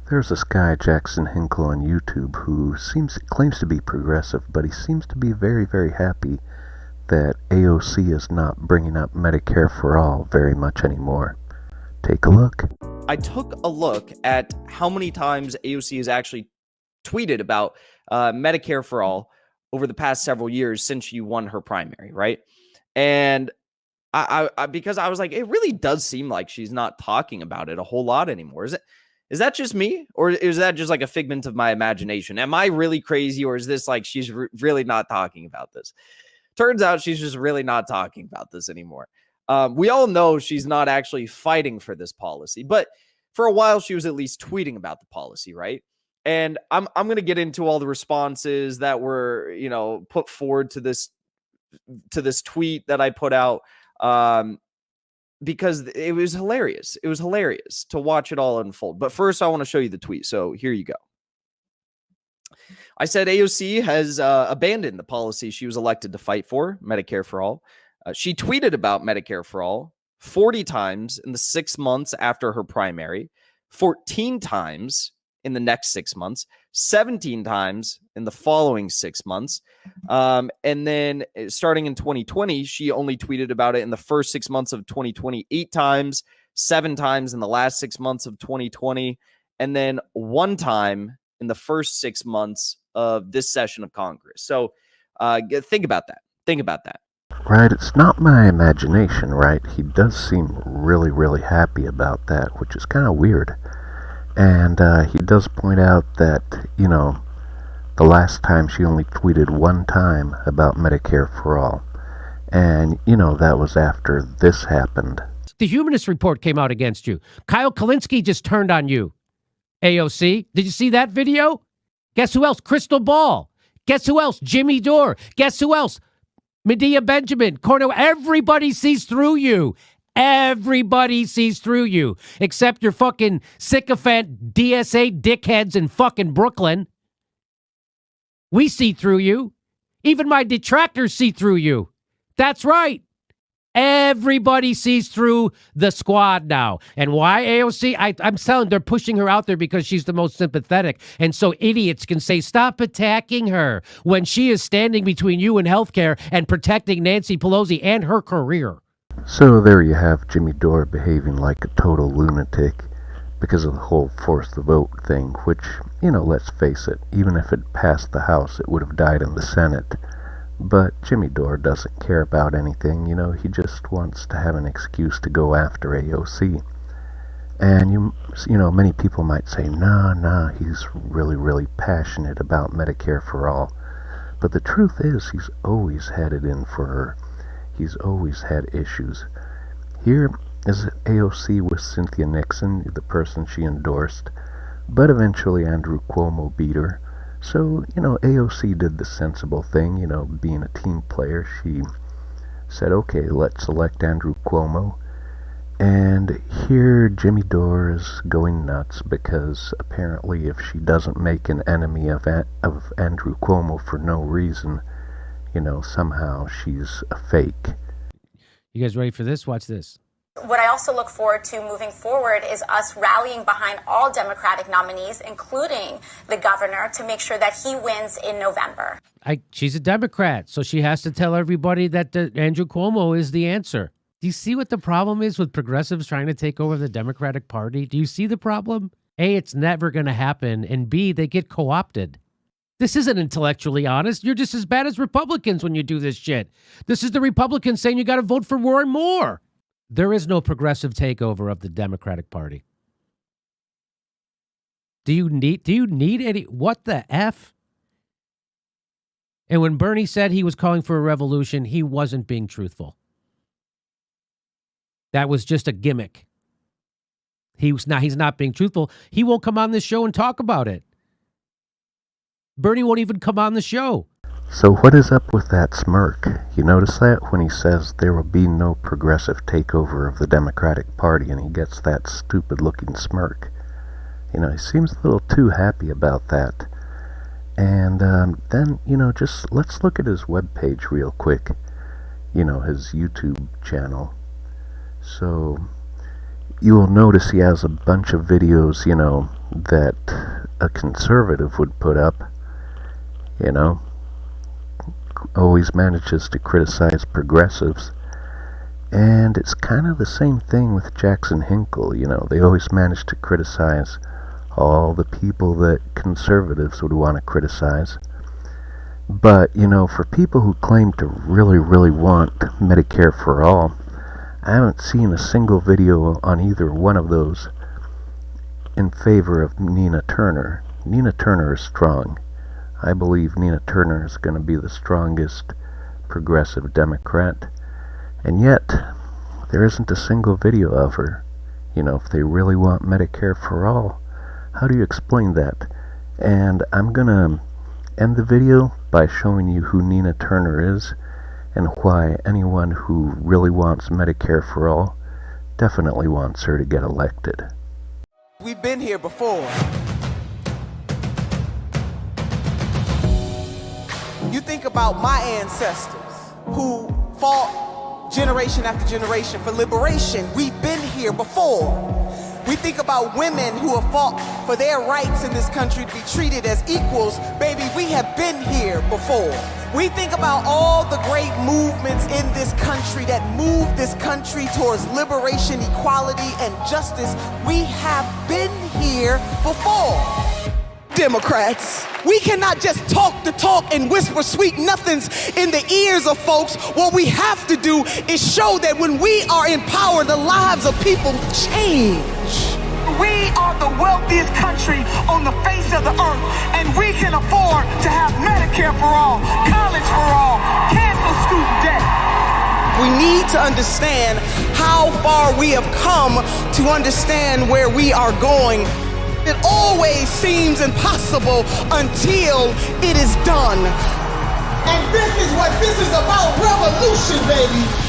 There's this guy, Jackson Hinkle, on YouTube who claims to be progressive, but he seems to be very, very happy that AOC is not bringing up Medicare for All very much anymore. Take a look. I took a look at how many times AOC has actually tweeted about Medicare for All over the past several years since she won her primary, right? And I because I was like, it really does seem like she's not talking about it a whole lot anymore. Is that just me, or is that just like a figment of my imagination? Am I really crazy, or is this like she's really not talking about this? Turns out she's just really not talking about this anymore. We all know she's not actually fighting for this policy, but for a while she was at least tweeting about the policy, right? And I'm going to get into all the responses that were, put forward to this tweet that I put out, because it was hilarious. It was hilarious to watch it all unfold. But first, I want to show you the tweet. So here you go. I said AOC has abandoned the policy she was elected to fight for, Medicare for All. She tweeted about Medicare for All 40 times in the 6 months after her primary, 14 times in the next 6 months, 17 times in the following 6 months. And then starting in 2020, she only tweeted about it in the first 6 months of 2020, 8 times, 7 times in the last 6 months of 2020, and then 1 time in the first 6 months of this session of Congress. So think about that. Think about that. Right, it's not my imagination, right? He does seem really, really happy about that, which is kind of weird. And he does point out that, the last time she only tweeted 1 time about Medicare for All. And, that was after this happened. The Humanist Report came out against you. Kyle Kalinske just turned on you. AOC, did you see that video? Guess who else? Crystal Ball. Guess who else? Jimmy Dore. Guess who else? Medea Benjamin. Cornell. Everybody sees through you. Everybody sees through you. Except your fucking sycophant DSA dickheads in fucking Brooklyn. We see through you. Even my detractors see through you. That's right. Everybody sees through the squad now. And why AOC? I'm telling, they're pushing her out there because she's the most sympathetic. And so idiots can say, stop attacking her when she is standing between you and healthcare and protecting Nancy Pelosi and her career. So there you have Jimmy Dore behaving like a total lunatic because of the whole force the vote thing, which, let's face it, even if it passed the House, it would have died in the Senate. But Jimmy Dore doesn't care about anything, he just wants to have an excuse to go after AOC. And, many people might say, nah, he's really, really passionate about Medicare for All. But the truth is, he's always had it in for her. He's always had issues. Here is AOC with Cynthia Nixon, the person she endorsed, but eventually Andrew Cuomo beat her. So, AOC did the sensible thing, being a team player. She said, okay, let's elect Andrew Cuomo. And here Jimmy Dore is going nuts because apparently if she doesn't make an enemy of Andrew Cuomo for no reason, somehow she's a fake. You guys ready for this? Watch this. What I also look forward to moving forward is us rallying behind all Democratic nominees, including the governor, to make sure that he wins in November. She's a Democrat, so she has to tell everybody that Andrew Cuomo is the answer. Do you see what the problem is with progressives trying to take over the Democratic Party? Do you see the problem? A, it's never going to happen, and B, they get co-opted. This isn't intellectually honest. You're just as bad as Republicans when you do this shit. This is the Republicans saying you got to vote for Warren Moore. There is no progressive takeover of the Democratic Party. Do you need any? What the F? And when Bernie said he was calling for a revolution, he wasn't being truthful. That was just a gimmick. He's not being truthful. He won't come on this show and talk about it. Bernie won't even come on the show. So what is up with that smirk? You notice that when he says there will be no progressive takeover of the Democratic Party, and he gets that stupid-looking smirk. He seems a little too happy about that. And then, just let's look at his webpage real quick. His YouTube channel. So you will notice he has a bunch of videos, that a conservative would put up, you know, always manages to criticize progressives. And it's kind of the same thing with Jackson Hinkle, you know, they always manage to criticize all the people that conservatives would want to criticize. But, you know, for people who claim to really, really want Medicare for all, I haven't seen a single video on either one of those in favor of Nina Turner. Nina Turner is strong. I believe Nina Turner is going to be the strongest progressive Democrat. And yet, there isn't a single video of her. You know, if they really want Medicare for all, how do you explain that? And I'm going to end the video by showing you who Nina Turner is and why anyone who really wants Medicare for all definitely wants her to get elected. We've been here before. You think about my ancestors who fought generation after generation for liberation. We've been here before. We think about women who have fought for their rights in this country to be treated as equals. Baby, we have been here before. We think about all the great movements in this country that move this country towards liberation, equality, and justice. We have been here before. Democrats, we cannot just talk the talk and whisper sweet nothings in the ears of folks. What we have to do is show that when we are in power, the lives of people change. We are the wealthiest country on the face of the earth, and we can afford to have Medicare for all, college for all, cancel student debt. We need to understand how far we have come to understand where we are going. It always seems impossible until it is done. And this is what this is about, revolution, baby.